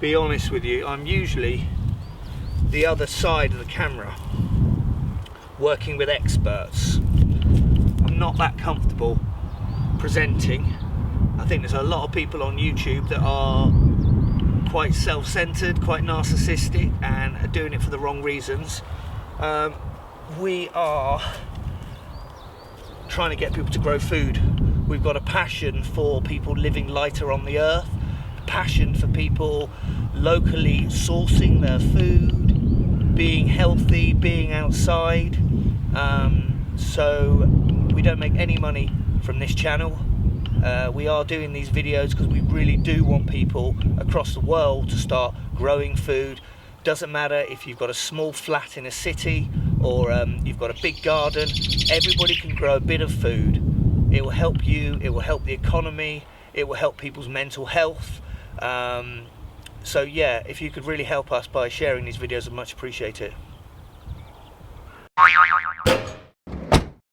be honest with you, I'm usually the other side of the camera, working with experts. I'm not that comfortable presenting. I think there's a lot of people on YouTube that are quite self-centered, quite narcissistic, and are doing it for the wrong reasons. We are trying to get people to grow food. We've got a passion for people living lighter on the earth, a passion for people locally sourcing their food, being healthy, being outside. So we don't make any money from this channel. We are doing these videos because we really do want people across the world to start growing food. Doesn't matter if you've got a small flat in a city or you've got a big garden, everybody can grow a bit of food. It will help you, it will help the economy, it will help people's mental health. So yeah, if you could really help us by sharing these videos, I'd much appreciate it.